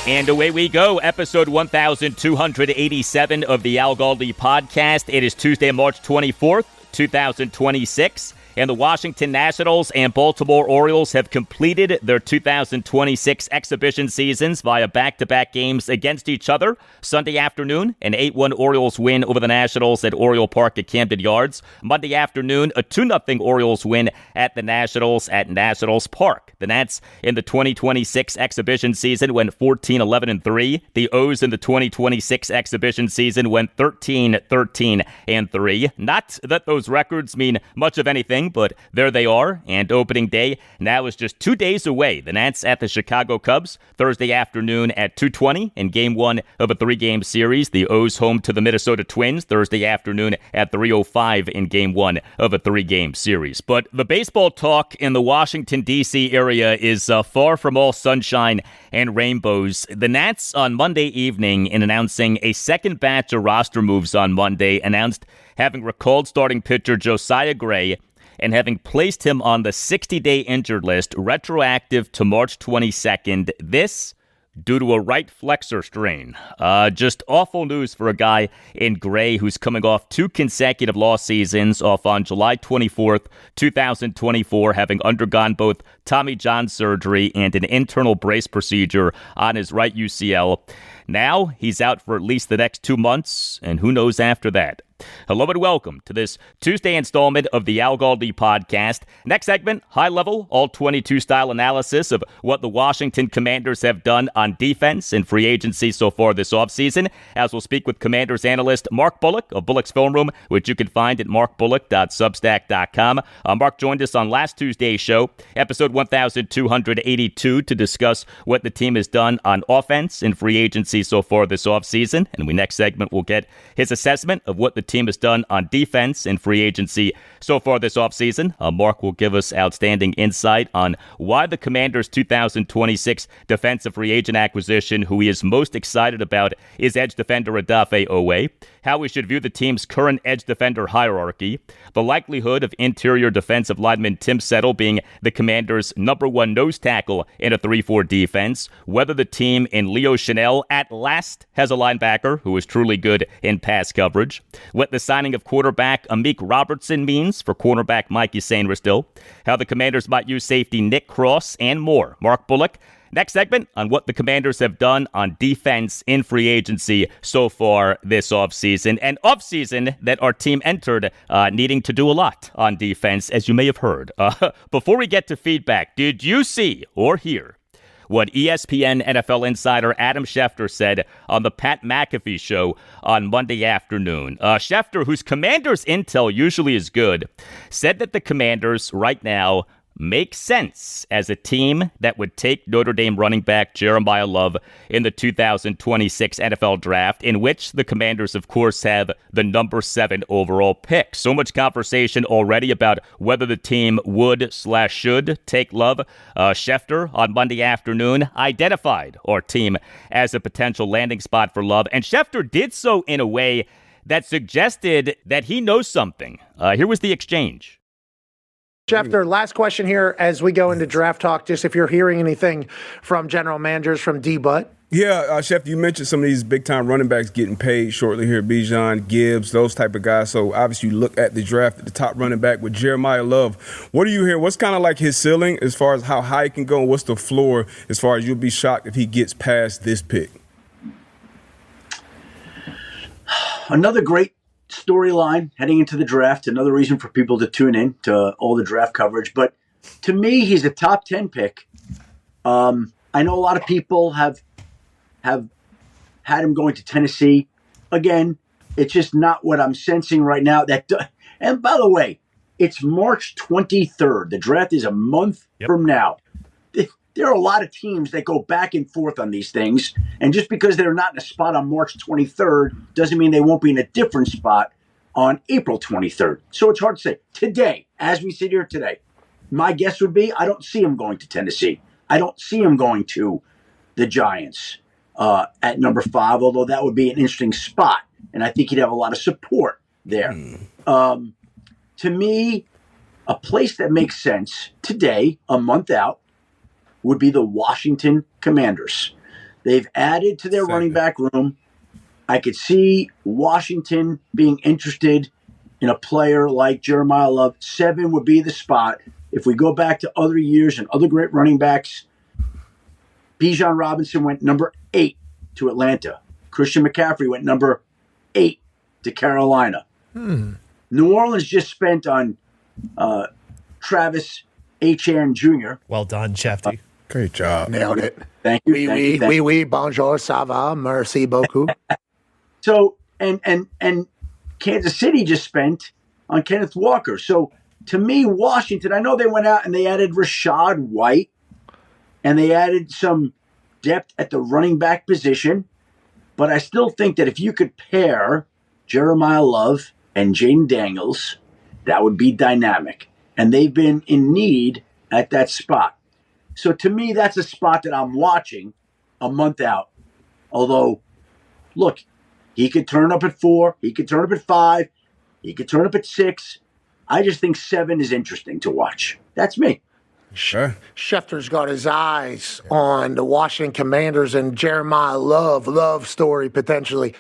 And away we go, episode 1287 of the Al Galdi podcast. It is Tuesday, March 24th, 2026. And the Washington Nationals and Baltimore Orioles have completed their 2026 exhibition seasons via back-to-back games against each other. Sunday afternoon, an 8-1 Orioles win over the Nationals at Oriole Park at Camden Yards. Monday afternoon, a 2-0 Orioles win at the Nationals at Nationals Park. The Nats in the 2026 exhibition season went 14-11-3. The O's in the 2026 exhibition season went 13-13-3. Not that those records mean much of anything, but there they are, and opening day now is just 2 days away. The Nats at the Chicago Cubs Thursday afternoon at 2:20 in Game 1 of a 3-game series. The O's home to the Minnesota Twins Thursday afternoon at 3:05 in Game 1 of a 3-game series. But the baseball talk in the Washington, D.C. area is far from all sunshine and rainbows. The Nats on Monday evening, in announcing a second batch of roster moves on Monday, announced having recalled starting pitcher Josiah Gray and having placed him on the 60-day injured list retroactive to March 22nd. This due to a right flexor strain. Just awful news for a guy in Gray who's coming off 2 consecutive lost seasons, off on July 24th, 2024, having undergone both Tommy John surgery and an internal brace procedure on his right UCL. Now he's out for at least the next 2 months, and who knows after that. Hello and welcome to this Tuesday installment of the Al Galdi podcast. Next segment, high-level, all-22 style analysis of what the Washington Commanders have done on defense and free agency so far this offseason, as we'll speak with Commanders analyst Mark Bullock of Bullock's Film Room, which you can find at markbullock.substack.com. Mark joined us on last Tuesday's show, episode 1282, to discuss what the team has done on offense and free agency so far this offseason. And next segment, we'll get his assessment of what the team has done on defense and free agency so far this offseason. Mark will give us outstanding insight on why the Commanders' 2026 defensive free agent acquisition, who he is most excited about, is edge defender Odafe Oweh, how we should view the team's current edge defender hierarchy, the likelihood of interior defensive lineman Tim Settle being the Commanders' number 1 nose tackle in a 3-4 defense, whether the team in Leo Chenal at last has a linebacker who is truly good in pass coverage, what the signing of quarterback Amik Robertson means for cornerback Mike Sainristil, how the Commanders might use safety Nick Cross, and more. Mark Bullock, next segment on what the Commanders have done on defense in free agency so far this offseason, an offseason that our team entered needing to do a lot on defense, as you may have heard. Before we get to feedback, did you see or hear what ESPN NFL insider Adam Schefter said on the Pat McAfee Show on Monday afternoon? Schefter, whose Commanders intel usually is good, said that the Commanders right now make sense as a team that would take Notre Dame running back Jeremiyah Love in the 2026 NFL Draft, in which the Commanders, of course, have the number 7 overall pick. So much conversation already about whether the team would/should take Love. Schefter, on Monday afternoon, identified our team as a potential landing spot for Love, and Schefter did so in a way that suggested that he knows something. Here was the exchange. Schefter, last question here as we go into draft talk, just if you're hearing anything from general managers from D-Butt. Yeah, Schefter, you mentioned some of these big-time running backs getting paid shortly here, Bijan, Gibbs, those type of guys. So, obviously, you look at the draft at the top running back with Jeremiyah Love. What do you hear? What's kind of like his ceiling as far as how high he can go, and what's the floor as far as you'll be shocked if he gets past this pick? Another great storyline heading into the draft, another reason for people to tune in to all the draft coverage. But to me, he's a top 10 pick. I know a lot of people have had him going to Tennessee. Again, it's just not what I'm sensing right now. And by the way, it's March 23rd. The draft is a month from now. There are a lot of teams that go back and forth on these things. And just because they're not in a spot on March 23rd doesn't mean they won't be in a different spot on April 23rd. So it's hard to say. Today, as we sit here today, my guess would be I don't see him going to Tennessee. I don't see him going to the Giants at number 5, although that would be an interesting spot. And I think he'd have a lot of support there. To me, a place that makes sense today, a month out, would be the Washington Commanders. They've added to their running back room. I could see Washington being interested in a player like Jeremiyah Love. 7 would be the spot. If we go back to other years and other great running backs, Bijan Robinson went number 8 to Atlanta. Christian McCaffrey went number 8 to Carolina. New Orleans just spent on Travis Etienne Jr. Well done, Schefter. Great job. Nailed it. Thank you. Oui, bonjour, ça va, merci beaucoup. So, and Kansas City just spent on Kenneth Walker. So, to me, Washington, I know they went out and they added Rashad White and they added some depth at the running back position. But I still think that if you could pair Jeremiyah Love and Jaden Daniels, that would be dynamic. And they've been in need at that spot. So to me, that's a spot that I'm watching a month out. Although, look, he could turn up at 4, he could turn up at 5, he could turn up at 6. I just think 7 is interesting to watch. That's me. Sure. Schefter's got his eyes on the Washington Commanders and Jeremiyah Love story potentially.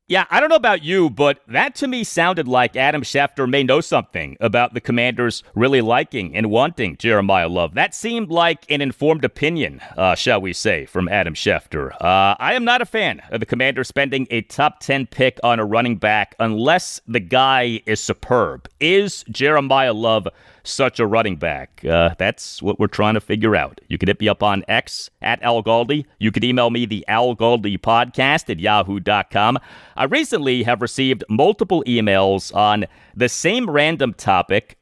Yeah, I don't know about you, but that to me sounded like Adam Schefter may know something about the Commanders really liking and wanting Jeremiyah Love. That seemed like an informed opinion, shall we say, from Adam Schefter. I am not a fan of the Commanders spending a top 10 pick on a running back unless the guy is superb. Is Jeremiyah Love such a running back? That's what we're trying to figure out. You can hit me up on X at Al Galdi. You can email me the Al Galdi podcast at yahoo.com. I recently have received multiple emails on the same random topic.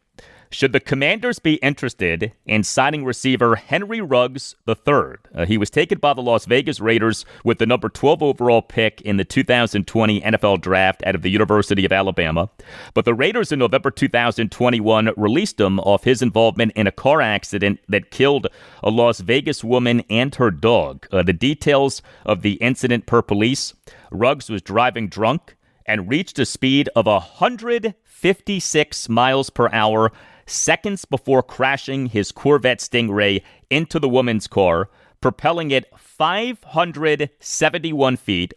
Should the Commanders be interested in signing receiver Henry Ruggs III? He was taken by the Las Vegas Raiders with the number 12 overall pick in the 2020 NFL Draft out of the University of Alabama. But the Raiders in November 2021 released him off his involvement in a car accident that killed a Las Vegas woman and her dog. The details of the incident per police: Ruggs was driving drunk and reached a speed of 156 miles per hour seconds before crashing his Corvette Stingray into the woman's car, propelling it 571 feet.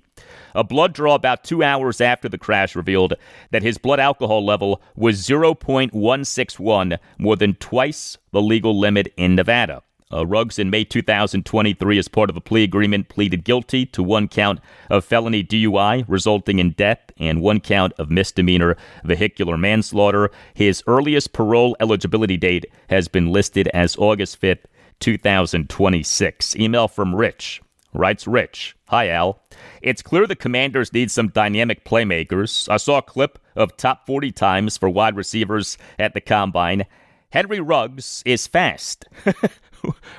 A blood draw about 2 hours after the crash revealed that his blood alcohol level was 0.161, more than twice the legal limit in Nevada. Ruggs, in May 2023, as part of a plea agreement, pleaded guilty to 1 count of felony DUI, resulting in death, and 1 count of misdemeanor vehicular manslaughter. His earliest parole eligibility date has been listed as August 5th, 2026. Email from Rich. Writes Rich. Hi, Al. It's clear the Commanders need some dynamic playmakers. I saw a clip of top 40 times for wide receivers at the Combine. Henry Ruggs is fast.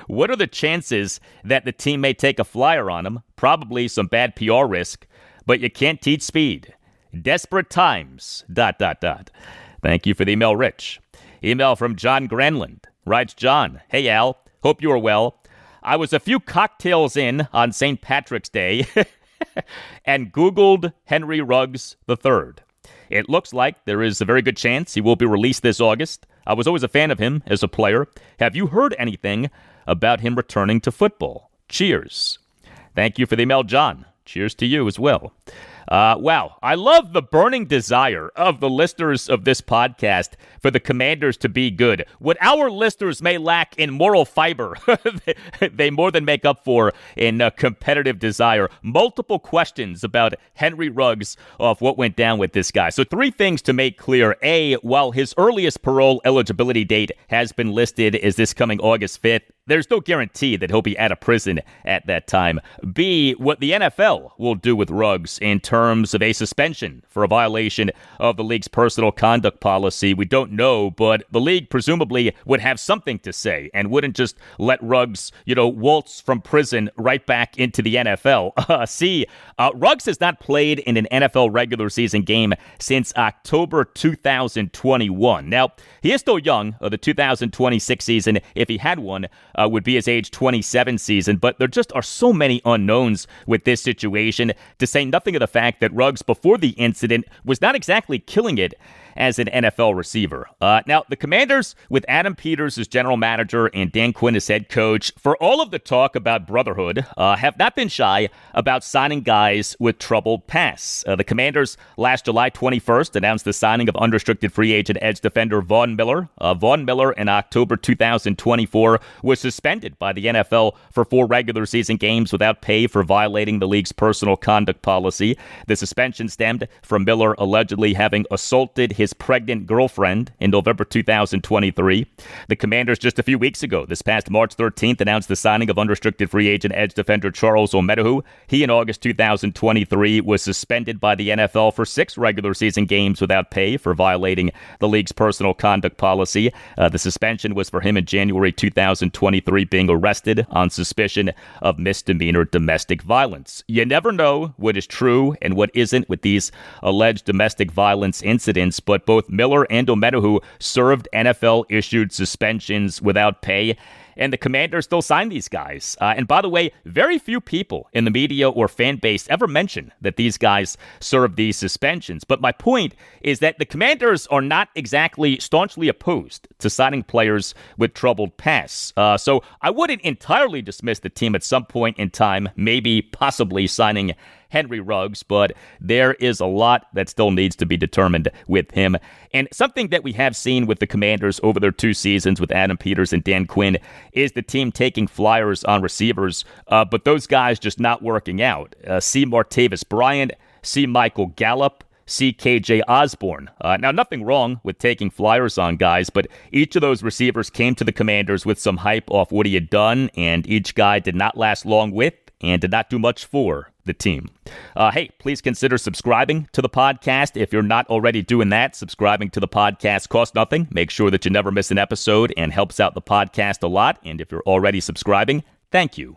What are the chances that the team may take a flyer on him? Probably some bad PR risk, but you can't teach speed. Desperate times, ... Thank you for the email, Rich. Email from John Granlund. Writes John, hey, Al, hope you are well. I was a few cocktails in on St. Patrick's Day and Googled Henry Ruggs III. It looks like there is a very good chance he will be released this August. I was always a fan of him as a player. Have you heard anything about him returning to football? Cheers. Thank you for the email, John. Cheers to you as well. Wow, I love the burning desire of the listeners of this podcast for the Commanders to be good. What our listeners may lack in moral fiber, they more than make up for in competitive desire. Multiple questions about Henry Ruggs of what went down with this guy. So 3 things to make clear. A, while his earliest parole eligibility date has been listed as this coming August 5th, there's no guarantee that he'll be out of prison at that time. B, what the NFL will do with Ruggs in terms of a suspension for a violation of the league's personal conduct policy, we don't know, but the league presumably would have something to say and wouldn't just let Ruggs, waltz from prison right back into the NFL. C, Ruggs has not played in an NFL regular season game since October 2021. Now, he is still young. The 2026 season, if he had one, would be his age 27 season, but there just are so many unknowns with this situation, to say nothing of the fact that Ruggs, before the incident, was not exactly killing it as an NFL receiver. Now, the Commanders, with Adam Peters as general manager and Dan Quinn as head coach, for all of the talk about brotherhood, have not been shy about signing guys with troubled pasts. The Commanders, last July 21st, announced the signing of unrestricted free agent edge defender Von Miller. Von Miller, in October 2024, was suspended by the NFL for 4 regular season games without pay for violating the league's personal conduct policy. The suspension stemmed from Miller allegedly having assaulted his pregnant girlfriend in November 2023. The Commanders, just a few weeks ago, this past March 13th, announced the signing of unrestricted free agent edge defender Charles Omenihu. He, in August 2023, was suspended by the NFL for 6 regular season games without pay for violating the league's personal conduct policy. The suspension was for him in January 2023, being arrested on suspicion of misdemeanor domestic violence. You never know what is true and what isn't with these alleged domestic violence incidents, but both Miller and Omenihu served NFL-issued suspensions without pay, and the Commanders still sign these guys. And by the way, very few people in the media or fan base ever mention that these guys served these suspensions. But my point is that the Commanders are not exactly staunchly opposed to signing players with troubled pasts. So I wouldn't entirely dismiss the team at some point in time, maybe possibly signing Henry Ruggs, but there is a lot that still needs to be determined with him. And something that we have seen with the Commanders over their 2 seasons with Adam Peters and Dan Quinn is the team taking flyers on receivers, but those guys just not working out. See Martavis Bryant, see Michael Gallup, see KJ Osborne. Now, nothing wrong with taking flyers on guys, but each of those receivers came to the Commanders with some hype off what he had done, and each guy did not last long with and did not do much for the team. Hey, please consider subscribing to the podcast. If you're not already doing that, subscribing to the podcast costs nothing. Make sure that you never miss an episode and helps out the podcast a lot. And if you're already subscribing, thank you.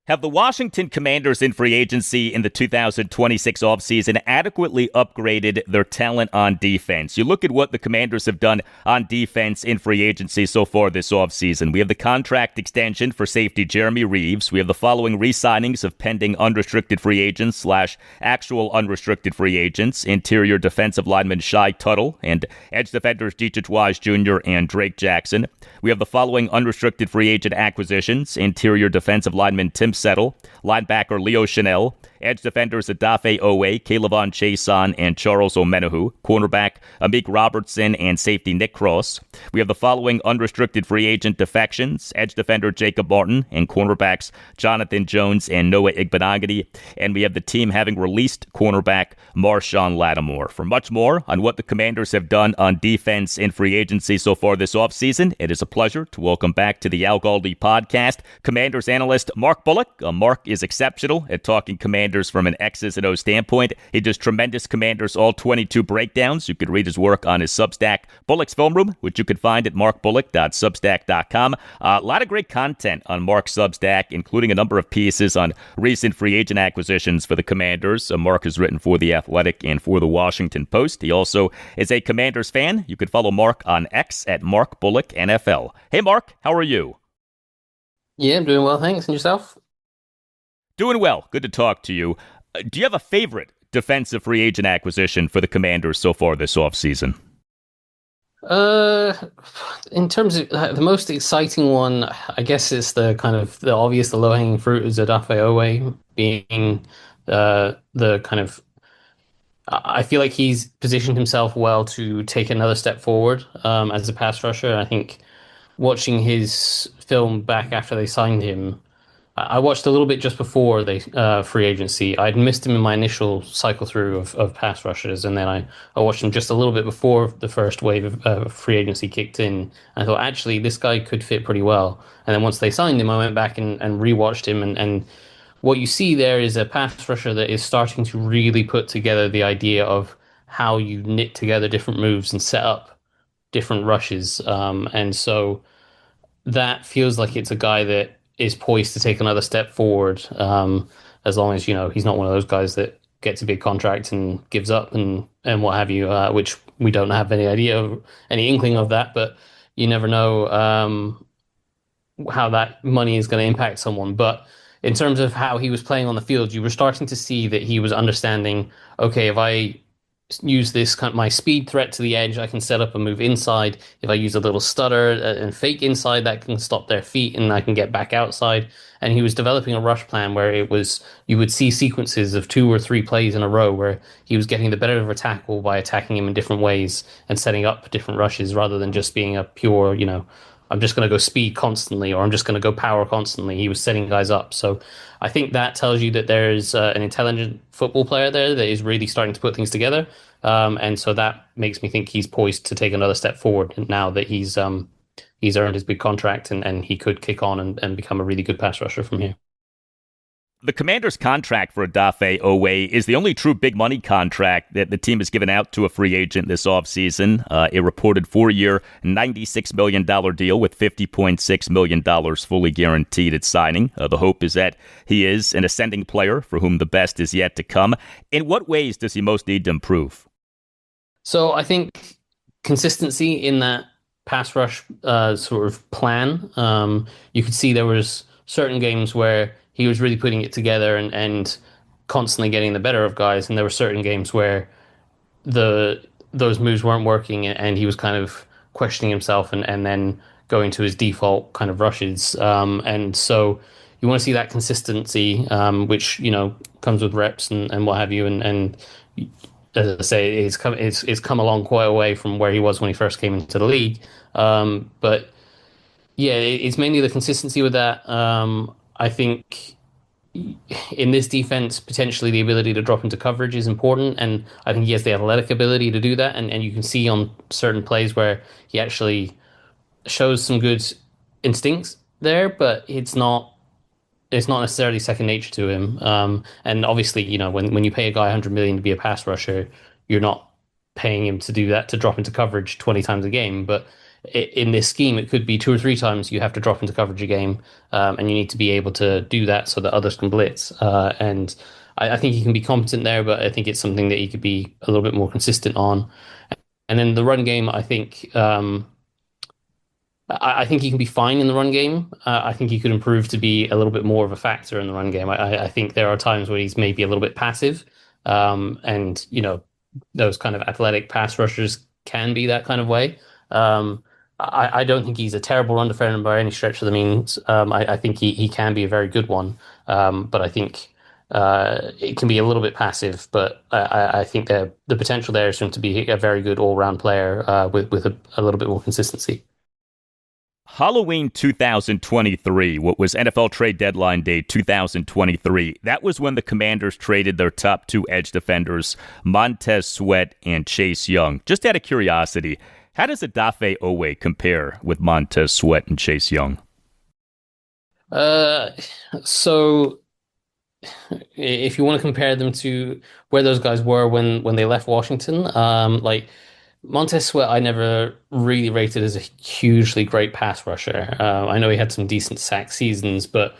Have the Washington Commanders in free agency in the 2026 offseason adequately upgraded their talent on defense? You look at what the Commanders have done on defense in free agency so far this offseason. We have the contract extension for safety Jeremy Reeves. We have the following re-signings of pending unrestricted free agents / actual unrestricted free agents: interior defensive lineman Shai Tuttle and edge defenders Deatrich Wise Jr. and Drake Jackson. We have the following unrestricted free agent acquisitions: interior defensive lineman Tim Settle, linebacker Leo Chenal, edge defenders Odafe Oweh, K'Lavon Chaisson, and Charles Omenihu, cornerback Amik Robertson, and safety Nick Cross. We have the following unrestricted free agent defections: edge defender Jacob Martin and cornerbacks Jonathan Jones and Noah Igbenogany. And we have the team having released cornerback Marshawn Lattimore. For much more on what the Commanders have done on defense in free agency so far this offseason, it is a pleasure to welcome back to the Al Galdi podcast Commanders analyst Mark Bullock. Mark is exceptional at talking Commanders from an X's and O's standpoint. He does tremendous Commanders All 22 breakdowns. You can read his work on his Substack, Bullock's Film Room, which you can find at markbullock.substack.com. A lot of great content on Mark's Substack, including a number of pieces on recent free agent acquisitions for the Commanders. Mark has written for The Athletic and for The Washington Post. He also is a Commanders fan. You can follow Mark on X at Mark Bullock NFL. Hey, Mark, how are you? Yeah, I'm doing well, thanks. And yourself? Doing well. Good to talk to you. Do you have a favorite defensive free agent acquisition for the Commanders so far this offseason? In terms of the most exciting one, I guess it's the kind of the obvious, the low-hanging fruit is Odafe Oweh being the kind of. I feel like he's positioned himself well to take another step forward as a pass rusher. I think watching his film back after they signed him, I watched a little bit just before they free agency. I'd missed him in my initial cycle through of pass rushers, and then I watched him just a little bit before the first wave of free agency kicked in. I thought, actually, this guy could fit pretty well. And then once they signed him, I went back and rewatched him, and what you see there is a pass rusher that is starting to really put together the idea of how you knit together different moves and set up different rushes. And so that feels like it's a guy that is poised to take another step forward, as long as he's not one of those guys that gets a big contract and gives up and what have you, which we don't have any idea of, any inkling of that. But you never know how that money is going to impact someone. But in terms of how he was playing on the field, you were starting to see that he was understanding, okay, if I use this kind of my speed threat to the edge, I can set up a move inside. If I use a little stutter and fake inside, that can stop their feet and I can get back outside. And he was developing a rush plan where you would see sequences of 2 or 3 plays in a row where he was getting the better of a tackle by attacking him in different ways and setting up different rushes rather than just being a pure, I'm just going to go speed constantly or I'm just going to go power constantly. He was setting guys up. So I think that tells you that there's an intelligent football player there that is really starting to put things together. And so that makes me think he's poised to take another step forward now that he's earned his big contract and he could kick on and become a really good pass rusher from here. The Commanders' contract for Odafe Oweh is the only true big money contract that the team has given out to a free agent this offseason. A reported 4-year, $96 million deal with $50.6 million fully guaranteed at signing. The hope is that he is an ascending player for whom the best is yet to come. In what ways does he most need to improve? So I think consistency in that pass rush sort of plan. You could see there was certain games where he was really putting it together and constantly getting the better of guys. And there were certain games where those moves weren't working and he was kind of questioning himself and then going to his default kind of rushes. And so you want to see that consistency, which, comes with reps and what have you. And as I say, it's come along quite a way from where he was when he first came into the league. But yeah, it's mainly the consistency with that. I think in this defense, potentially the ability to drop into coverage is important, and I think he has the athletic ability to do that. And you can see on certain plays where he actually shows some good instincts there, but it's not necessarily second nature to him. And obviously, when you pay a guy $100 million to be a pass rusher, you're not paying him to do that, to drop into coverage 20 times a game. But in this scheme, it could be 2 or 3 times you have to drop into coverage a game, and you need to be able to do that so that others can blitz. And I think he can be competent there, but I think it's something that he could be a little bit more consistent on. And then the run game, I think he can be fine in the run game. I think he could improve to be a little bit more of a factor in the run game. I think there are times where he's maybe a little bit passive, and those kind of athletic pass rushers can be that kind of way. I don't think he's a terrible run defender by any stretch of the means. I think he can be a very good one, but I think it can be a little bit passive. But I think the potential there is for him to be a very good all-round player with a little bit more consistency. Halloween 2023, what was NFL trade deadline day 2023, that was when the Commanders traded their top 2 edge defenders, Montez Sweat and Chase Young. Just out of curiosity, how does Odafe Oweh compare with Montez Sweat and Chase Young? So if you want to compare them to where those guys were when they left Washington, like Montez Sweat, I never really rated as a hugely great pass rusher. I know he had some decent sack seasons, but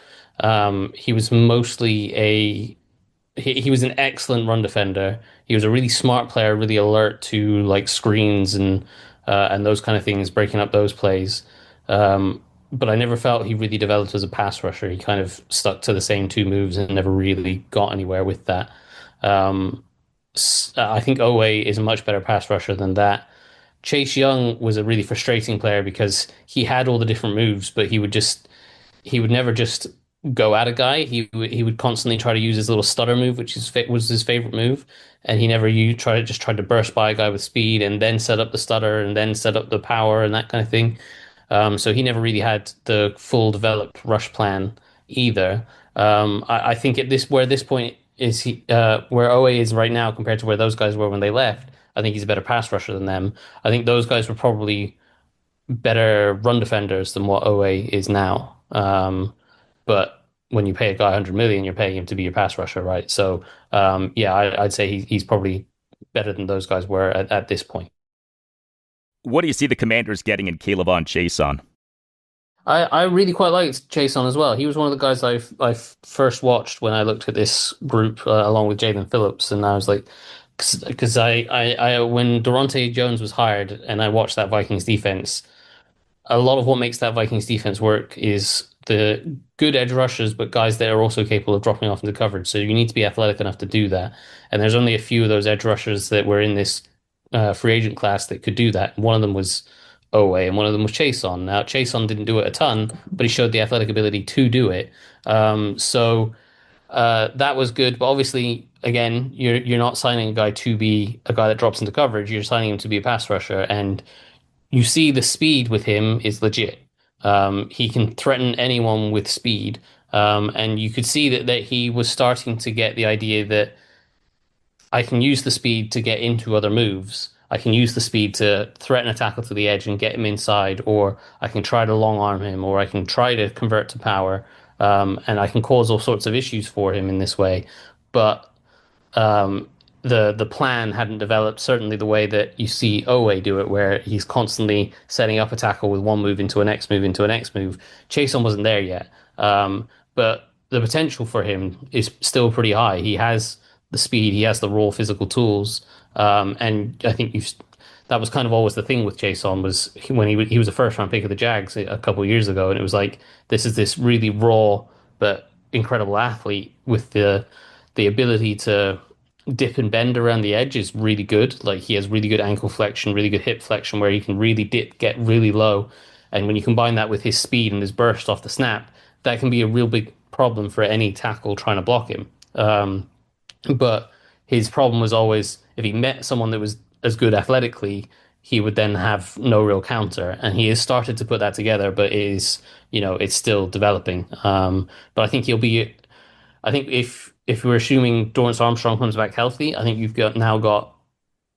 he was mostly he was an excellent run defender. He was a really smart player, really alert to like screens and those kind of things, breaking up those plays. But I never felt he really developed as a pass rusher. He kind of stuck to the same 2 moves and never really got anywhere with that. I think Oweh is a much better pass rusher than that. Chase Young was a really frustrating player because he had all the different moves, but he would never just go at a guy. He would constantly try to use his little stutter move, which was his favorite move, and he never tried to burst by a guy with speed and then set up the stutter and then set up the power and that kind of thing. So he never really had the full developed rush plan either. I think where this point is where Oweh is right now compared to where those guys were when they left, I think he's a better pass rusher than them. I think those guys were probably better run defenders than what Oweh is now. But when you pay a guy $100 million, you're paying him to be your pass rusher, right? So I'd say he's probably better than those guys were at this point. What do you see the Commanders getting in K'Lavon Chaisson? I really quite liked Jason as well. He was one of the guys I first watched when I looked at this group along with Jaden Phillips, and I was like, because I when Durante Jones was hired and I watched that Vikings defense, a lot of what makes that Vikings defense work is the good edge rushers, but guys that are also capable of dropping off into coverage. So you need to be athletic enough to do that. And there's only a few of those edge rushers that were in this free agent class that could do that. One of them was Oweh, and one of them was Chason. Now, Chason didn't do it a ton, but he showed the athletic ability to do it. That was good. But obviously, again, you're not signing a guy to be a guy that drops into coverage. You're signing him to be a pass rusher, and you see the speed with him is legit. He can threaten anyone with speed. And you could see that he was starting to get the idea that I can use the speed to get into other moves. I can use the speed to threaten a tackle to the edge and get him inside, or I can try to long arm him, or I can try to convert to power, and I can cause all sorts of issues for him in this way. But um, the plan hadn't developed certainly the way that you see Oweh do it, where he's constantly setting up a tackle with one move into a next move into a next move. Chason wasn't there yet, but the potential for him is still pretty high. He has the speed, he has the raw physical tools, and I think that was kind of always the thing with Chason was when he was a first round pick of the Jags a couple of years ago, and it was like this really raw but incredible athlete with the ability to dip and bend around the edge is really good. Like he has really good ankle flexion, really good hip flexion, where he can really dip, get really low. And when you combine that with his speed and his burst off the snap, that can be a real big problem for any tackle trying to block him. But his problem was always if he met someone that was as good athletically, he would then have no real counter. And he has started to put that together, but it's still developing. But I think I think if we're assuming Dorrance Armstrong comes back healthy, I think you've now got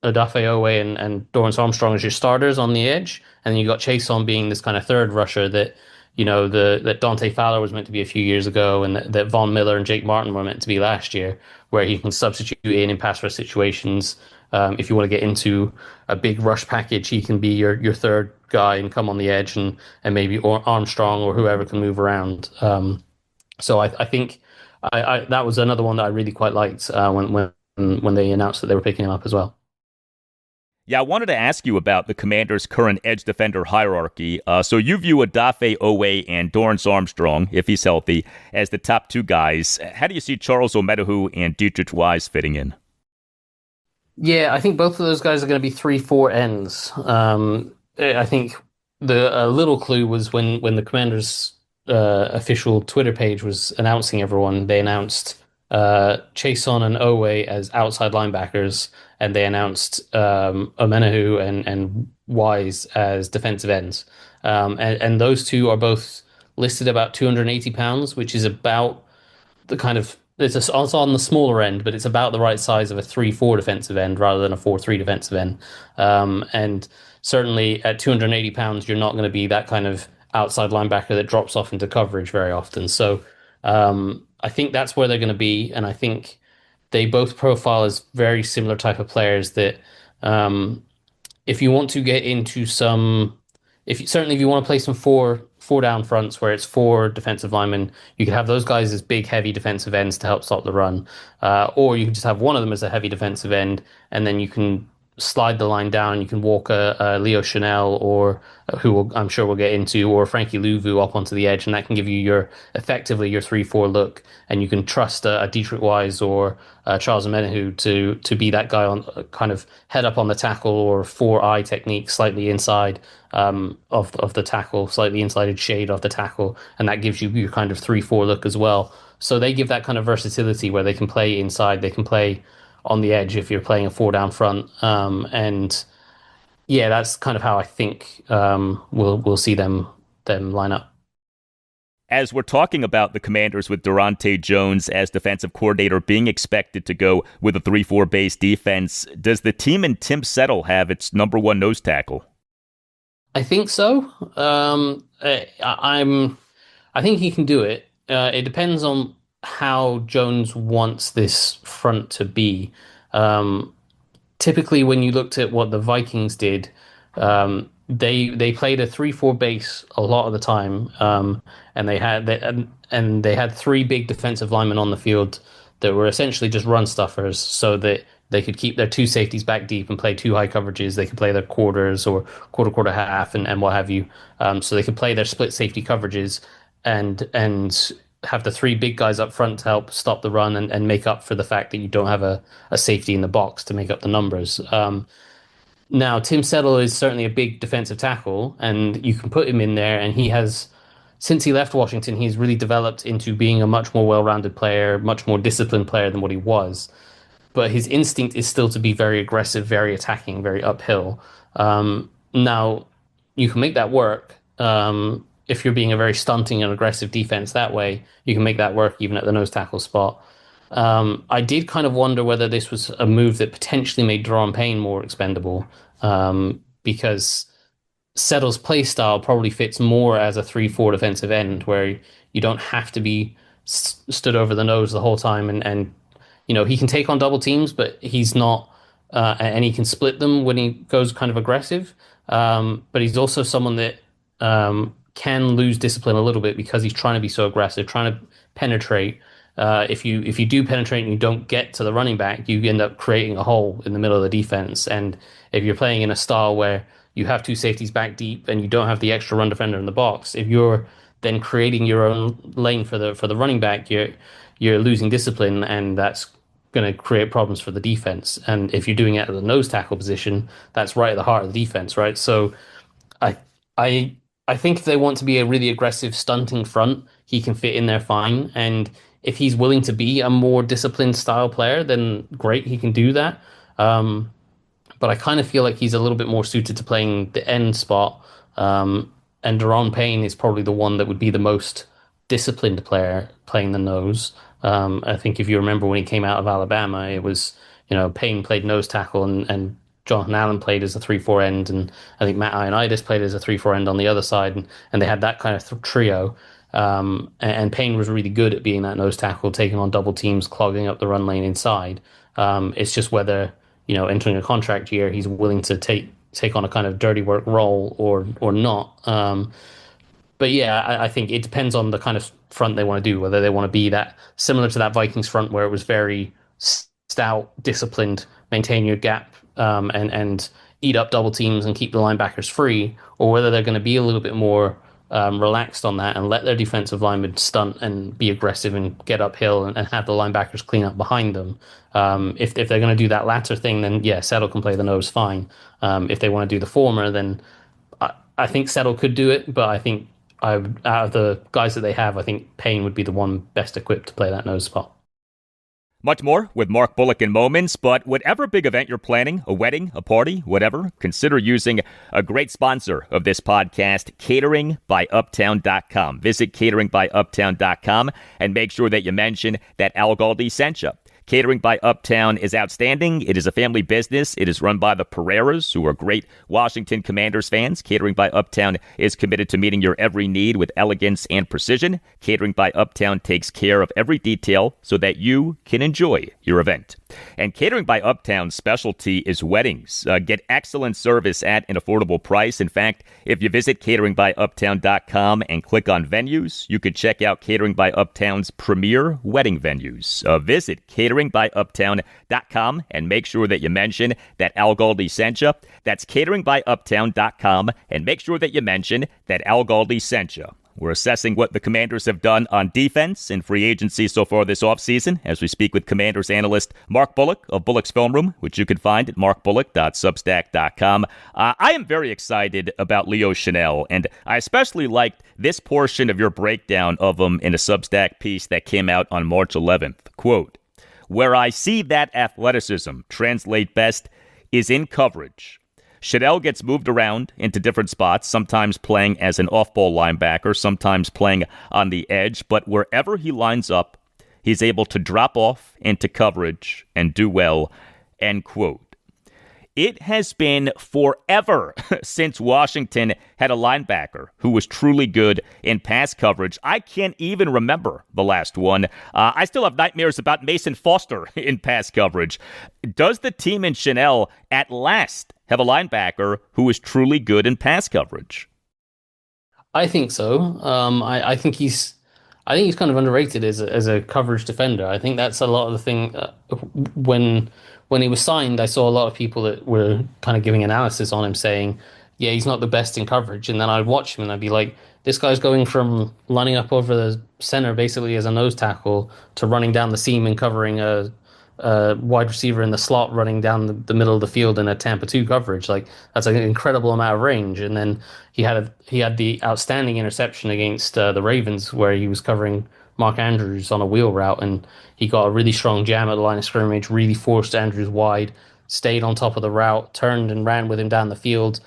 Odafe Oweh and Dorrance Armstrong as your starters on the edge, and then you've got Chason being this kind of third rusher that that Dante Fowler was meant to be a few years ago, and that Von Miller and Jake Martin were meant to be last year, where he can substitute in pass rush situations. If you want to get into a big rush package, he can be your third guy and come on the edge, and maybe Armstrong or whoever can move around. So I think that was another one that I really quite liked when they announced that they were picking him up as well. Yeah, I wanted to ask you about the Commanders' current edge defender hierarchy. So you view Odafe Oweh and Dorrance Armstrong, if he's healthy, as the top two guys. How do you see Charles Omenihu and Dietrich Wise fitting in? Yeah, I think both of those guys are going to be 3-4 ends. I think the little clue was when the Commanders' official Twitter page was announcing everyone. They announced Chason and Oweh as outside linebackers, and they announced Omenihu and Wise as defensive ends. And those two are both listed about 280 pounds, which is about the kind of it's on the smaller end, but it's about the right size of a 3-4 defensive end rather than a 4-3 defensive end. And certainly at 280 pounds, you're not going to be that kind of outside linebacker that drops off into coverage very often. So I think that's where they're going to be, and I think they both profile as very similar type of players that if you want to get into if you want to play some four down fronts where it's four defensive linemen, you could have those guys as big, heavy defensive ends to help stop the run. Or you can just have one of them as a heavy defensive end, and then you can slide the line down. You can walk a Leo Chenal or I'm sure we'll get into, or Frankie Louvu up onto the edge, and that can give you effectively your 3-4 look, and you can trust a Dietrich Wise or Charles Omenihu to be that guy on kind of head up on the tackle or 4-eye technique slightly inside of the tackle, slightly inside shade of the tackle, and that gives you your kind of 3-4 look as well. So they give that kind of versatility where they can play inside, they can play on the edge if you're playing a 4 down front, and yeah, that's kind of how I think we'll see them line up. As we're talking about the Commanders with Durante Jones as defensive coordinator being expected to go with a 3-4 base defense, does the team in Tim Settle have its number one nose tackle? I think so. I think he can do it. It depends on how Jones wants this front to be. Typically, when you looked at what the Vikings did, they played a 3-4 base a lot of the time, and they had three big defensive linemen on the field that were essentially just run stuffers, so that they could keep their two safeties back deep and play two high coverages. They could play their quarters or quarter half and what have you. So they could play their split safety coverages and have the three big guys up front to help stop the run and make up for the fact that you don't have a safety in the box to make up the numbers. Now, Tim Settle is certainly a big defensive tackle, and you can put him in there, and he has, since he left Washington, he's really developed into being a much more well-rounded player, much more disciplined player than what he was. But his instinct is still to be very aggressive, very attacking, very uphill. Now, you can make that work. If you're being a very stunting and aggressive defense that way, you can make that work even at the nose tackle spot. I did kind of wonder whether this was a move that potentially made Daron Payne more expendable, because Settle's play style probably fits more as a 3-4 defensive end, where you don't have to be stood over the nose the whole time, and he can take on double teams, but he's not, and he can split them when he goes kind of aggressive. But he's also someone that can lose discipline a little bit because he's trying to be so aggressive, trying to penetrate. If you do penetrate and you don't get to the running back, you end up creating a hole in the middle of the defense. And if you're playing in a style where you have two safeties back deep and you don't have the extra run defender in the box, if you're then creating your own lane for the running back, you're losing discipline, and that's going to create problems for the defense. And if you're doing it at the nose tackle position, that's right at the heart of the defense, right? So I think if they want to be a really aggressive stunting front, he can fit in there fine. And if he's willing to be a more disciplined style player, then great, he can do that. But I kind of feel like he's a little bit more suited to playing the end spot. And Daron Payne is probably the one that would be the most disciplined player playing the nose. I think if you remember when he came out of Alabama, it was, Payne played nose tackle and Jonathan Allen played as a 3-4 end, and I think Matt Ioannidis played as a 3-4 end on the other side, and they had that kind of trio. And Payne was really good at being that nose tackle, taking on double teams, clogging up the run lane inside. It's just whether, entering a contract year, he's willing to take on a kind of dirty work role or not. But yeah, I think it depends on the kind of front they want to do, whether they want to be that similar to that Vikings front where it was very stout, disciplined, maintain your gap, and eat up double teams and keep the linebackers free, or whether they're going to be a little bit more relaxed on that and let their defensive linemen stunt and be aggressive and get uphill and have the linebackers clean up behind them. If they're going to do that latter thing, then yeah, Settle can play the nose fine. If they want to do the former, then I think Settle could do it, but I think out of the guys that they have, I think Payne would be the one best equipped to play that nose spot. Much more with Mark Bullock in moments, but whatever big event you're planning, a wedding, a party, whatever, consider using a great sponsor of this podcast, cateringbyuptown.com. Visit cateringbyuptown.com and make sure that you mention that Al Galdi sent you. Catering by Uptown is outstanding. It is a family business. It is run by the Pereiras, who are great Washington Commanders fans. Catering by Uptown is committed to meeting your every need with elegance and precision. Catering by Uptown takes care of every detail so that you can enjoy your event. And Catering by Uptown's specialty is weddings. Get excellent service at an affordable price. In fact, if you visit cateringbyuptown.com and click on venues, you could check out Catering by Uptown's premier wedding venues. Visit cateringbyuptown.com and make sure that you mention that Al Galdi sent you. That's cateringbyuptown.com and make sure that you mention that Al Galdi sent you. We're assessing what the Commanders have done on defense in free agency so far this offseason as we speak with Commanders analyst Mark Bullock of Bullock's Film Room, which you can find at markbullock.substack.com. I am very excited about Leo Chenal, and I especially liked this portion of your breakdown of him in a Substack piece that came out on March 11th. Quote, "Where I see that athleticism translate best is in coverage. Chenal gets moved around into different spots, sometimes playing as an off-ball linebacker, sometimes playing on the edge, but wherever he lines up, he's able to drop off into coverage and do well," end quote. It has been forever since Washington had a linebacker who was truly good in pass coverage. I can't even remember the last one. I still have nightmares about Mason Foster in pass coverage. Does the team in Chenal at last have a linebacker who is truly good in pass coverage? I think so. I think he's kind of underrated as a coverage defender. I think that's a lot of the thing. When when he was signed, I saw a lot of people that were kind of giving analysis on him, saying, "Yeah, he's not the best in coverage." And then I'd watch him and I'd be like, "This guy's going from lining up over the center basically as a nose tackle to running down the seam and covering a wide receiver in the slot running down the middle of the field in a Tampa 2 coverage. Like that's an incredible amount of range." And then he had the outstanding interception against the Ravens where he was covering Mark Andrews on a wheel route, and he got a really strong jam at the line of scrimmage, really forced Andrews wide, stayed on top of the route, turned and ran with him down the field,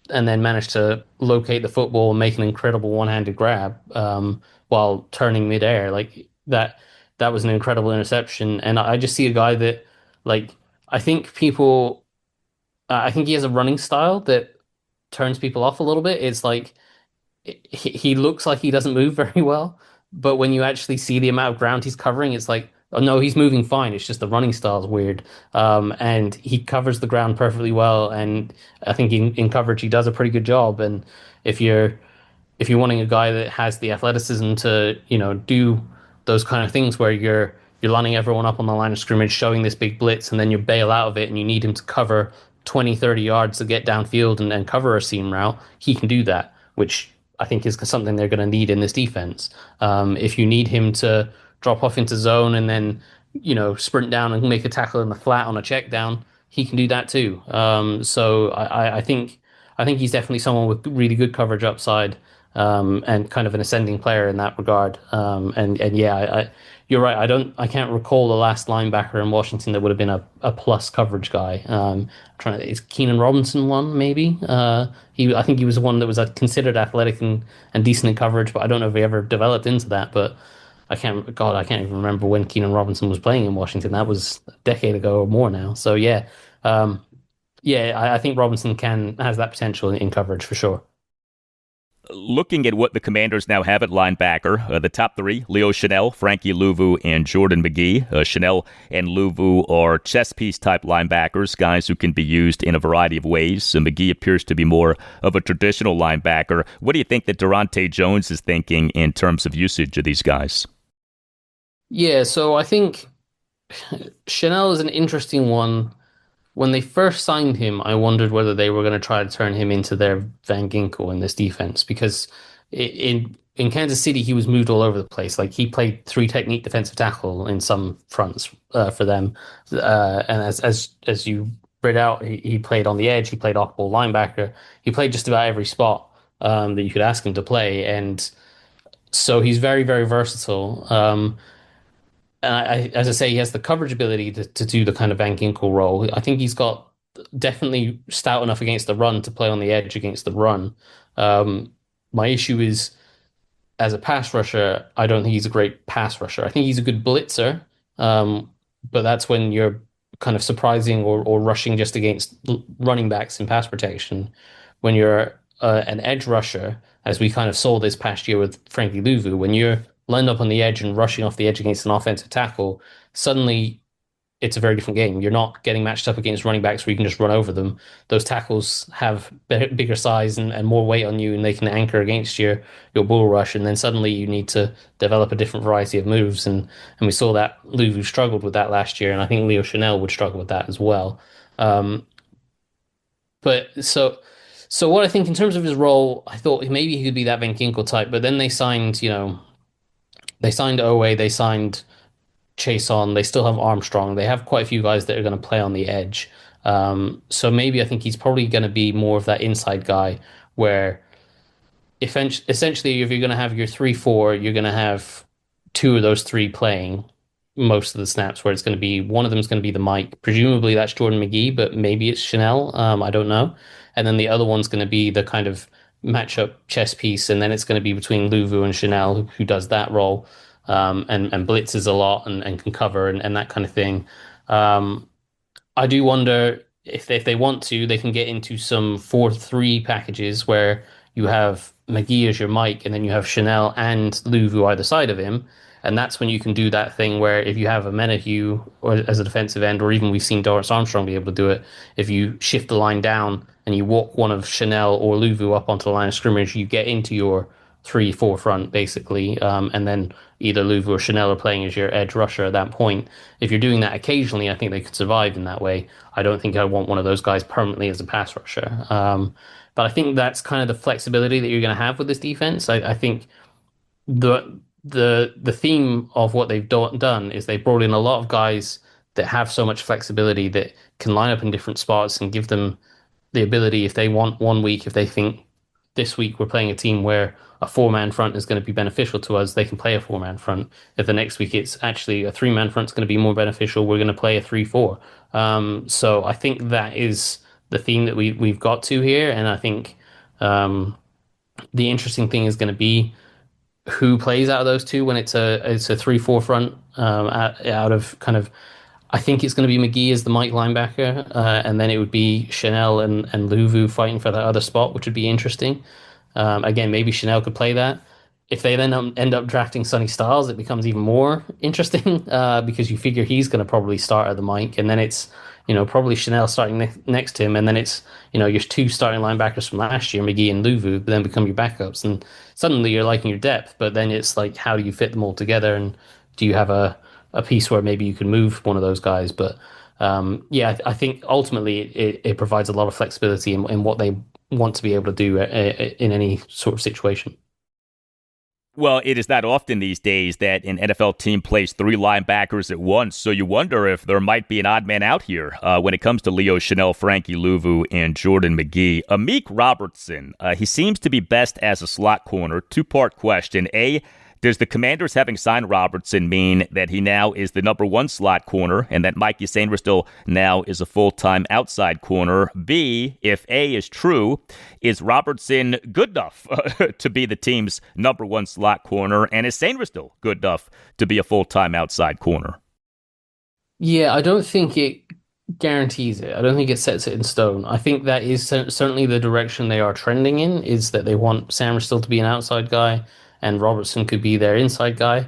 and then managed to locate the football and make an incredible one-handed grab while turning midair. Like that was an incredible interception. And I just see a guy that, like, I think people, I think he has a running style that turns people off a little bit. It's like he looks like he doesn't move very well, but when you actually see the amount of ground he's covering, it's like, oh no, he's moving fine. It's just the running style is weird. And he covers the ground perfectly well. And I think in coverage, he does a pretty good job. And if you're if you're wanting a guy that has the athleticism to, do those kind of things where you're lining everyone up on the line of scrimmage, showing this big blitz, and then you bail out of it and you need him to cover 20, 30 yards to get downfield and cover a seam route, he can do that, which I think is something they're going to need in this defense. If you need him to drop off into zone and then, sprint down and make a tackle in the flat on a check down, he can do that too. So I think he's definitely someone with really good coverage upside, and kind of an ascending player in that regard. And yeah, you're right. I can't recall the last linebacker in Washington that would have been a plus coverage guy. Is Keenan Robinson one maybe? I think he was one that was considered athletic and decent in coverage, but I don't know if he ever developed into that. But I can't even remember when Keenan Robinson was playing in Washington. That was a decade ago or more now. So yeah, I think Robinson has that potential in coverage for sure. Looking at what the Commanders now have at linebacker, the top three, Leo Chenal, Frankie Louvu, and Jordan McGee. Chenal and Louvu are chess piece type linebackers, guys who can be used in a variety of ways. So McGee appears to be more of a traditional linebacker. What do you think that Durante Jones is thinking in terms of usage of these guys? Yeah, so I think Chenal is an interesting one. When they first signed him, I wondered whether they were going to try to turn him into their Van Ginkel in this defense, because in Kansas City, he was moved all over the place. Like he played three technique defensive tackle in some fronts for them, and as you read out, he played on the edge, he played off-ball linebacker, he played just about every spot that you could ask him to play, and so he's very, very versatile. As I say, he has the coverage ability to do the kind of Van Ginkel role. I think he's got definitely stout enough against the run to play on the edge against the run. My issue is, as a pass rusher, I don't think he's a great pass rusher. I think he's a good blitzer, but that's when you're kind of surprising or rushing just against running backs in pass protection. When you're an edge rusher, as we kind of saw this past year with Frankie Louvu, when you're lined up on the edge and rushing off the edge against an offensive tackle, suddenly it's a very different game. You're not getting matched up against running backs where you can just run over them. Those tackles have bigger size and more weight on you, and they can anchor against your bull rush. And then suddenly you need to develop a different variety of moves. And we saw that Louvu struggled with that last year, and I think Leo Chenal would struggle with that as well. But so what I think in terms of his role, I thought maybe he could be that Van Ginkel type, but then they signed Oweh, they signed Chason, they still have Armstrong. They have quite a few guys that are going to play on the edge. So maybe I think he's probably going to be more of that inside guy where essentially if you're going to have your 3-4, you're going to have two of those three playing most of the snaps, where it's going to be one of them is going to be the Mike. Presumably that's Jordan McGee, but maybe it's Chenal. I don't know. And then the other one's going to be the kind of matchup chess piece, and then it's going to be between Louvu and Chenal, who does that role, and blitzes a lot and can cover and that kind of thing. I do wonder if they want to, they can get into some 4-3 packages where you have McGee as your Mike, and then you have Chenal and Louvu either side of him, And that's when you can do that thing where if you have a Menahue or as a defensive end, or even we've seen Dorrance Armstrong be able to do it, if you shift the line down and you walk one of Chenal or Luvu up onto the line of scrimmage, you get into your 3-4 front basically, and then either Luvu or Chenal are playing as your edge rusher at that point. If you're doing that occasionally, I think they could survive in that way. I don't think I want one of those guys permanently as a pass rusher. But I think that's kind of the flexibility that you're going to have with this defense. I think the theme of what they've done is they brought in a lot of guys that have so much flexibility that can line up in different spots and give them the ability, if they want one week, if they think this week we're playing a team where a 4-man front is going to be beneficial to us, they can play a 4-man front. If the next week it's actually a 3-man front is going to be more beneficial, we're going to play a 3-4. So I think that is the theme that we've got to here, and I think the interesting thing is going to be who plays out of those two when it's a 3-4 front, out of kind of. I think it's going to be McGee as the Mike linebacker, and then it would be Chenal and Luvu fighting for that other spot, which would be interesting. Again, maybe Chenal could play that. If they then end up drafting Sonny Styles, it becomes even more interesting because you figure he's going to probably start at the Mike, and then it's probably Chenal starting next to him, and then it's your two starting linebackers from last year, McGee and Luvu, then become your backups, and suddenly you're liking your depth. But then it's like, how do you fit them all together, and do you have a piece where maybe you can move one of those guys? But I think ultimately it provides a lot of flexibility in what they want to be able to do in any sort of situation. Well, it is not often these days that an NFL team plays 3 linebackers at once, so you wonder if there might be an odd man out here when it comes to Leo Chenal, Frankie Luvu, and Jordan McGee. Amik Robertson, he seems to be best as a slot corner. 2-part question. A, does the Commanders having signed Robertson mean that he now is the number 1 slot corner and that Mike Sainristil now is a full-time outside corner? B, if A is true, is Robertson good enough to be the team's number 1 slot corner, and is Sainristil good enough to be a full-time outside corner? Yeah, I don't think it guarantees it. I don't think it sets it in stone. I think that is certainly the direction they are trending in, is that they want Sainristil to be an outside guy and Robertson could be their inside guy.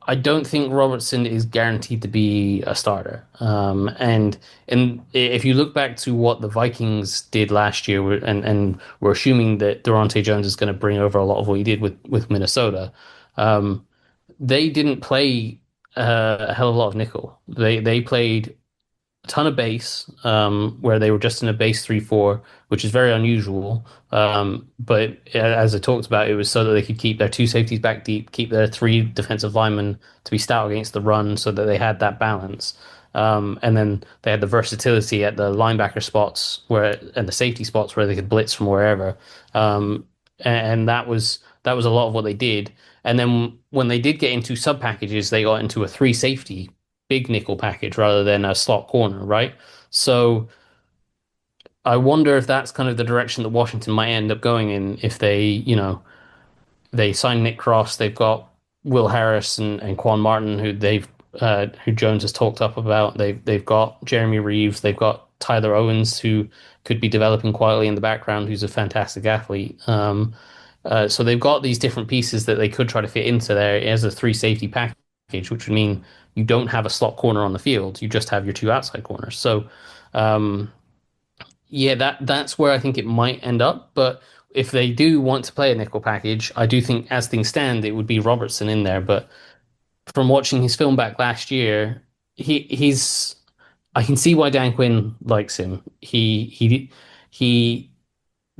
I don't think Robertson is guaranteed to be a starter. And if you look back to what the Vikings did last year, and we're assuming that Durante Jones is going to bring over a lot of what he did with Minnesota, they didn't play a hell of a lot of nickel. They played a ton of base, where they were just in a base 3-4, which is very unusual. But as I talked about, it was so that they could keep their 2 safeties back deep, keep their 3 defensive linemen to be stout against the run, so that they had that balance. And then they had the versatility at the linebacker spots and the safety spots where they could blitz from wherever. And that was a lot of what they did. And then when they did get into sub packages, they got into a 3 safety big nickel package rather than a slot corner, right? So I wonder if that's kind of the direction that Washington might end up going in if they sign Nick Cross. They've got Will Harris and Quan Martin, who Jones has talked up about. They've got Jeremy Reeves. They've got Tyler Owens, who could be developing quietly in the background, who's a fantastic athlete. So they've got these different pieces that they could try to fit into there as a 3 safety package, which would mean you don't have a slot corner on the field. You just have your 2 outside corners. So, that's where I think it might end up. But if they do want to play a nickel package, I do think as things stand, it would be Robertson in there. But from watching his film back last year, he's I can see why Dan Quinn likes him. He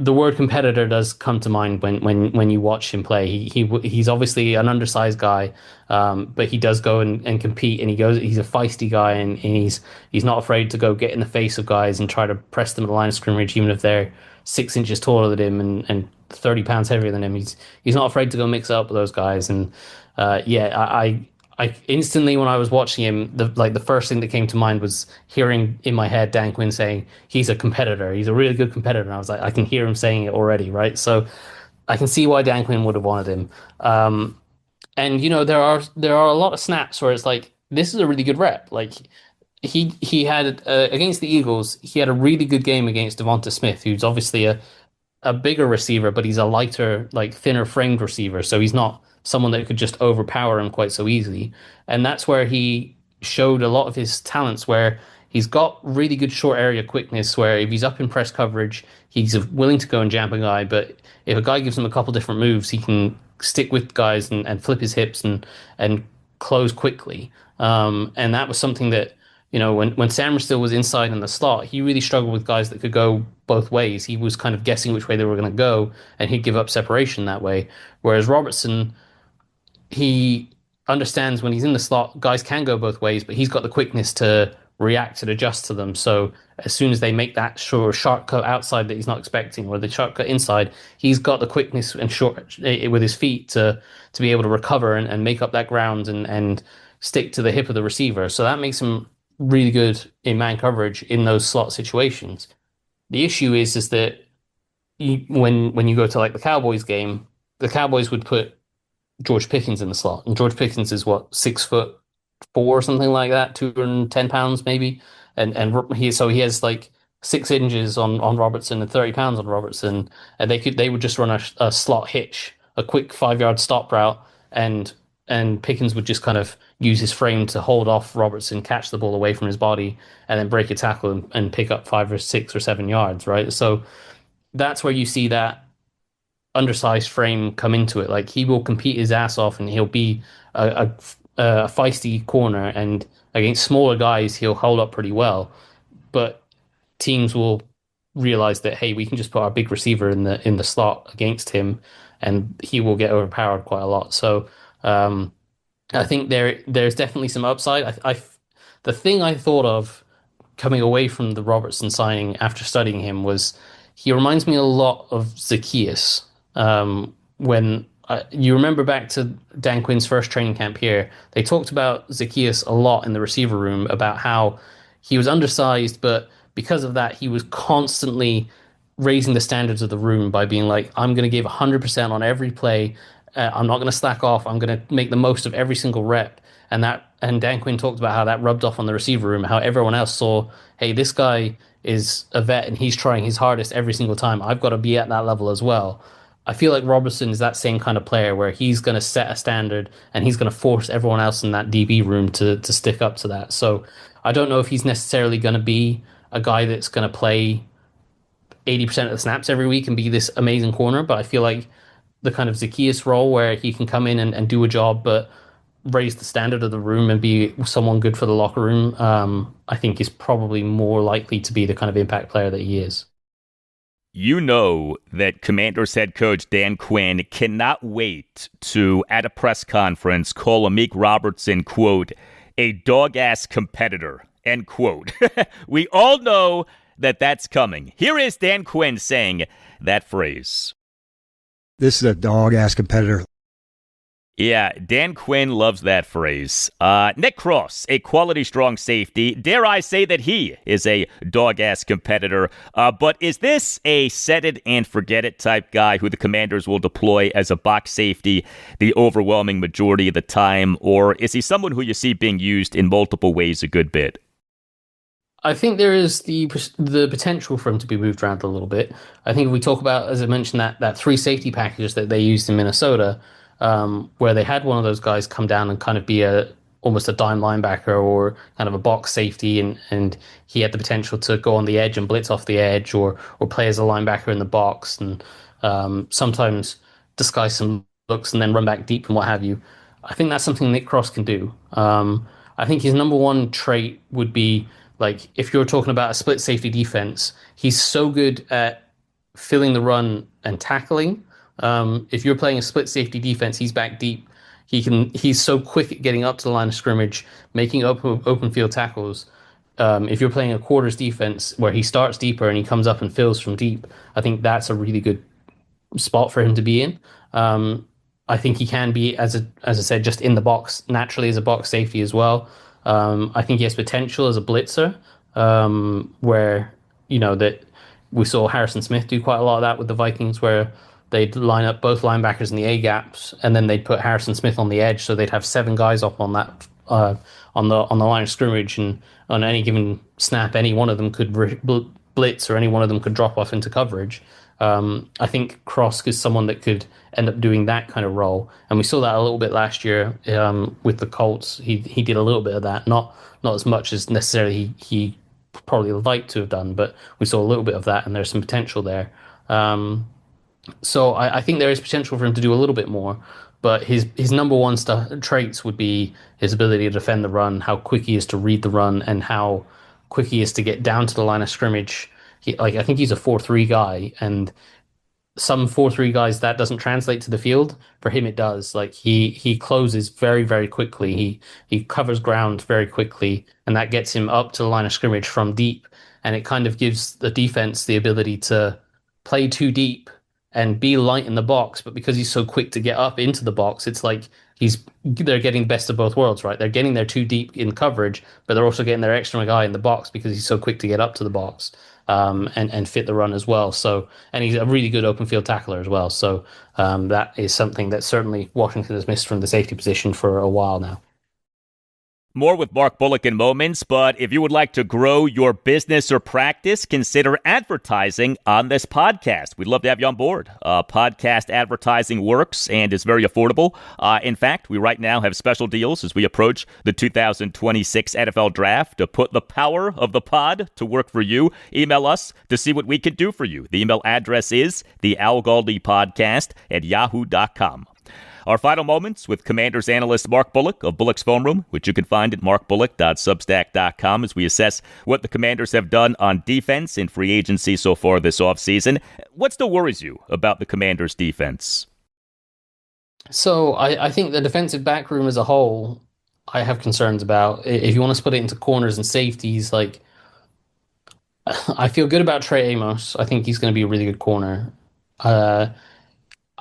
the word competitor does come to mind when you watch him play. He's obviously an undersized guy, but he does go and compete, and he's a feisty guy, and he's not afraid to go get in the face of guys and try to press them at the line of scrimmage, even if they're 6 inches taller than him and 30 pounds heavier than him. He's not afraid to go mix it up with those guys. And I instantly, when I was watching him, the first thing that came to mind was hearing in my head Dan Quinn saying he's a competitor. He's a really good competitor. And I was like, I can hear him saying it already, right? So I can see why Dan Quinn would have wanted him. And there are a lot of snaps where it's like, this is a really good rep. Like he had against the Eagles, he had a really good game against Devonta Smith, who's obviously a a bigger receiver, but he's a lighter, like thinner framed receiver. So he's not someone that could just overpower him quite so easily. And that's where he showed a lot of his talents, where he's got really good short area quickness, where if he's up in press coverage, he's willing to go and jam a guy. But if a guy gives him a couple different moves, he can stick with guys and flip his hips and close quickly. And that was something that, when Sainristil was inside in the slot, he really struggled with guys that could go both ways. He was kind of guessing which way they were going to go, and he'd give up separation that way. Whereas Robertson, he understands when he's in the slot, guys can go both ways, but he's got the quickness to react and adjust to them. So as soon as they make that sharp cut outside that he's not expecting, or the sharp cut inside, he's got the quickness and short with his feet to be able to recover and make up that ground and stick to the hip of the receiver. So that makes him really good in man coverage in those slot situations. The issue is that when you go to like the Cowboys game, the Cowboys would put George Pickens in the slot, and George Pickens is 6'4" or something like that, 210 pounds maybe, and he has like 6 inches on Robertson and 30 pounds on Robertson, and they would just run a slot hitch, a quick 5-yard stop route, and Pickens would just kind of use his frame to hold off Robertson, catch the ball away from his body, and then break a tackle and pick up 5 or 6 or 7 yards, right? So that's where you see that undersized frame come into it. Like, he will compete his ass off, and he'll be a feisty corner, and against smaller guys, he'll hold up pretty well. But teams will realize that, hey, we can just put our big receiver in the slot against him, and he will get overpowered quite a lot. So I think there's definitely some upside. The thing I thought of coming away from the Robertson signing after studying him was he reminds me a lot of Zaccheaus. When you remember back to Dan Quinn's first training camp here, they talked about Zaccheaus a lot in the receiver room, about how he was undersized, but because of that, he was constantly raising the standards of the room by being like, I'm going to give 100% on every play. I'm not going to slack off. I'm going to make the most of every single rep. And Dan Quinn talked about how that rubbed off on the receiver room, how everyone else saw, hey, this guy is a vet and he's trying his hardest every single time. I've got to be at that level as well. I feel like Robertson is that same kind of player where he's going to set a standard and he's going to force everyone else in that DB room to stick up to that. So I don't know if he's necessarily going to be a guy that's going to play 80% of the snaps every week and be this amazing corner, but I feel like the kind of Zaccheaus role where he can come in and do a job, but raise the standard of the room and be someone good for the locker room, I think is probably more likely to be the kind of impact player that he is. You know that Commanders head coach Dan Quinn cannot wait to, at a press conference, call Amik Robertson, quote, a dog-ass competitor, end quote. We all know that that's coming. Here is Dan Quinn saying that phrase. This is a dog-ass competitor. Yeah, Dan Quinn loves that phrase. Nick Cross, a quality strong safety. Dare I say that he is a dog-ass competitor. But is this a set-it-and-forget-it type guy who the Commanders will deploy as a box safety the overwhelming majority of the time? Or is he someone who you see being used in multiple ways a good bit? I think there is the potential for him to be moved around a little bit. I think if we talk about, as I mentioned, that 3 safety package that they used in Minnesota, where they had one of those guys come down and kind of be almost a dime linebacker or kind of a box safety, and he had the potential to go on the edge and blitz off the edge or play as a linebacker in the box and sometimes disguise some looks and then run back deep and what have you. I think that's something Nick Cross can do. I think his number one trait would be, like, if you're talking about a split safety defense, he's so good at filling the run and tackling. If you're playing a split safety defense, he's back deep. He's so quick at getting up to the line of scrimmage, making open field tackles. If you're playing a quarters defense where he starts deeper and he comes up and fills from deep, I think that's a really good spot for him to be in. I think he can be, as I said, just in the box naturally as a box safety as well. I think he has potential as a blitzer, where, that we saw Harrison Smith do quite a lot of that with the Vikings, where they'd line up both linebackers in the A gaps, and then they'd put Harrison Smith on the edge, so they'd have 7 guys up on that on the line of scrimmage, and on any given snap, any one of them could blitz, or any one of them could drop off into coverage. I think Cross is someone that could end up doing that kind of role, and we saw that a little bit last year with the Colts. He did a little bit of that, not as much as necessarily he probably liked to have done, but we saw a little bit of that, and there's some potential there. So I think there is potential for him to do a little bit more, but his number one traits would be his ability to defend the run, how quick he is to read the run, and how quick he is to get down to the line of scrimmage. I think he's a 4-3 guy, and some 4-3 guys that doesn't translate to the field. For him, it does. Like he closes very, very quickly. He covers ground very quickly, and that gets him up to the line of scrimmage from deep. And it kind of gives the defense the ability to play too deep and be light in the box. But because he's so quick to get up into the box, it's like they're getting the best of both worlds, right? They're getting there too deep in coverage, but they're also getting their extra guy in the box because he's so quick to get up to the box. And fit the run as well. So, and he's a really good open field tackler as well. So that is something that certainly Washington has missed from the safety position for a while now. More with Mark Bullock in moments, but if you would like to grow your business or practice, consider advertising on this podcast. We'd love to have you on board. Podcast advertising works and is very affordable. In fact, we right now have special deals as we approach the 2026 NFL Draft to put the power of the pod to work for you. Email us to see what we can do for you. The email address is thealgaldypodcast@yahoo.com. Our final moments with Commanders analyst Mark Bullock of Bullock's Phone Room, which you can find at markbullock.substack.com as we assess what the Commanders have done on defense in free agency so far this offseason. What still worries you about the Commanders' defense? So I think the defensive back room as a whole, I have concerns about. If you want to split it into corners and safeties, like I feel good about Trey Amos. I think he's going to be a really good corner.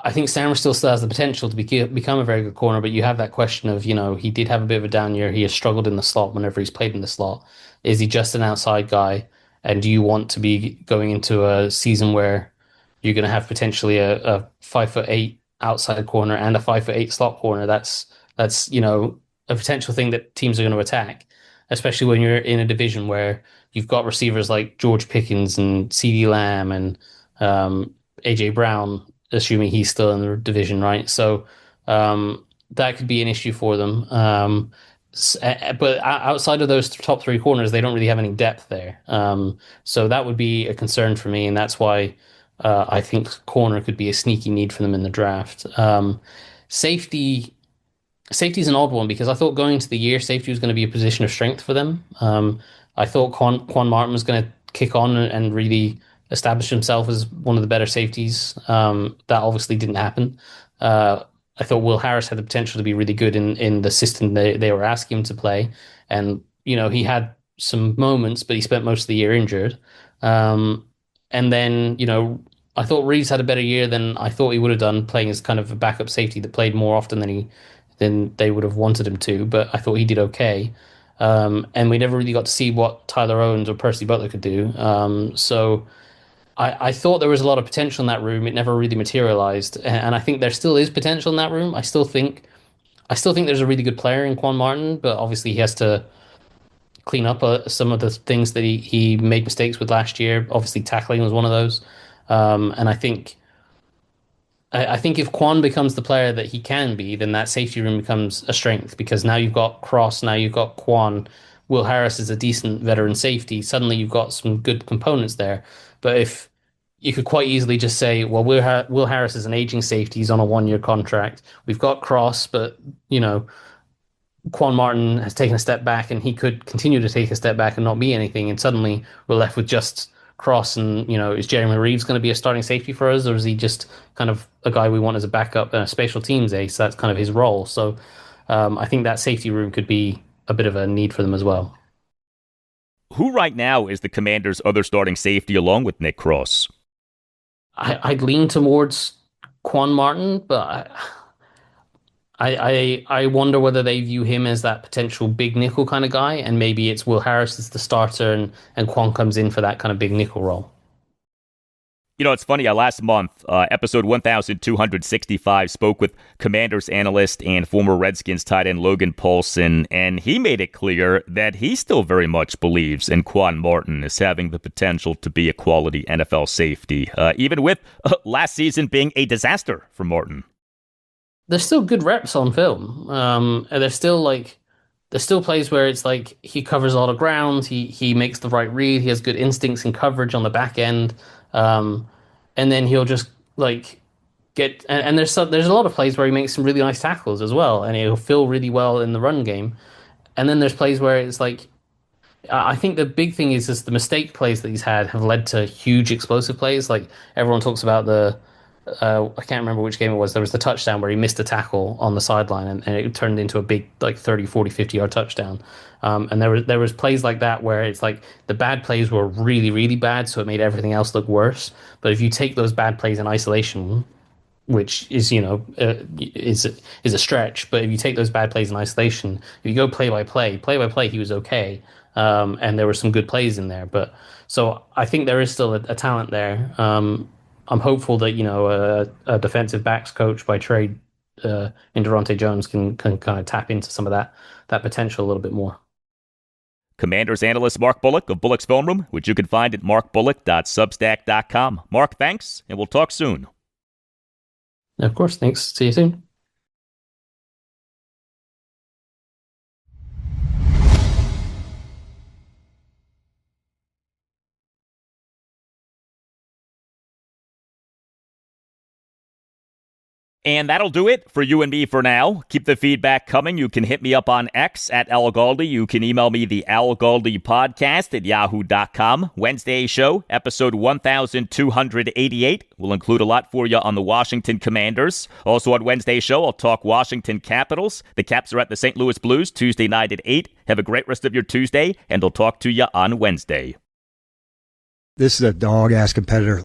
I think Sainristil still has the potential to become a very good corner, but you have that question of, he did have a bit of a down year. He has struggled in the slot whenever he's played in the slot. Is he just an outside guy? And do you want to be going into a season where you're going to have potentially a 5'8" outside corner and a 5'8" slot corner? That's a potential thing that teams are going to attack, especially when you're in a division where you've got receivers like George Pickens and CeeDee Lamb and AJ Brown, assuming he's still in the division, right? So that could be an issue for them. But outside of those top three corners, they don't really have any depth there. So that would be a concern for me, and that's why I think corner could be a sneaky need for them in the draft. Safety is an odd one because I thought going into the year, safety was going to be a position of strength for them. I thought Quan Martin was going to kick on and really establish himself as one of the better safeties. That obviously didn't happen. I thought Will Harris had the potential to be really good in the system they were asking him to play. And, he had some moments, but he spent most of the year injured. And then, I thought Reeves had a better year than I thought he would have done, playing as kind of a backup safety that played more often than they would have wanted him to, but I thought he did okay. And we never really got to see what Tyler Owens or Percy Butler could do. So I thought there was a lot of potential in that room. It never really materialized, and I think there still is potential in that room. I still think there's a really good player in Quan Martin, but obviously he has to clean up some of the things that he made mistakes with last year. Obviously, tackling was one of those, and I think if Quan becomes the player that he can be, then that safety room becomes a strength because now you've got Cross, now you've got Quan. Will Harris is a decent veteran safety. Suddenly you've got some good components there. But if you could quite easily just say, well, Will Harris is an aging safety. He's on a 1-year contract. We've got Cross, but, Quan Martin has taken a step back and he could continue to take a step back and not be anything. And suddenly we're left with just Cross and, is Jeremy Reeves going to be a starting safety for us? Or is he just kind of a guy we want as a backup and a special teams ace? That's kind of his role. So I think that safety room could be a bit of a need for them as well. Who right now is the Commanders' other starting safety along with Nick Cross? I'd lean towards Quan Martin, but I wonder whether they view him as that potential big nickel kind of guy, and maybe it's Will Harris is the starter and Quan comes in for that kind of big nickel role. You know, it's funny. Last month, episode 1265, spoke with Commanders analyst and former Redskins tight end Logan Paulson, and he made it clear that he still very much believes in Quan Martin as having the potential to be a quality NFL safety, even with last season being a disaster for Martin. There's still good reps on film. And there's still plays where it's like he covers a lot of ground. He makes the right read. He has good instincts and coverage on the back end. And then he'll just like get and there's a lot of plays where he makes some really nice tackles as well, and he'll feel really well in the run game. And then there's plays where it's like I think the big thing is just the mistake plays that he's had have led to huge explosive plays. Like everyone talks about I can't remember which game it was. There was the touchdown where he missed a tackle on the sideline and it turned into a big like 30, 40, 50-yard touchdown. And there was plays like that where it's like the bad plays were really, really bad, so it made everything else look worse. But if you take those bad plays in isolation, which is, is a stretch, but if you take those bad plays in isolation, if you go play by play, he was okay. And there were some good plays in there. But so I think there is still a talent there. I'm hopeful that, a defensive backs coach by trade in Durante Jones can kind of tap into some of that potential a little bit more. Commanders analyst Mark Bullock of Bullock's Film Room, which you can find at markbullock.substack.com. Mark, thanks, and we'll talk soon. Of course, thanks. See you soon. And that'll do it for you and me for now. Keep the feedback coming. You can hit me up on X at Al Galdi. You can email me the Al Galdi podcast at yahoo.com. Wednesday show, episode 1288. We'll include a lot for you on the Washington Commanders. Also on Wednesday show, I'll talk Washington Capitals. The Caps are at the St. Louis Blues Tuesday night at 8. Have a great rest of your Tuesday, and I'll talk to you on Wednesday. This is a dog-ass competitor.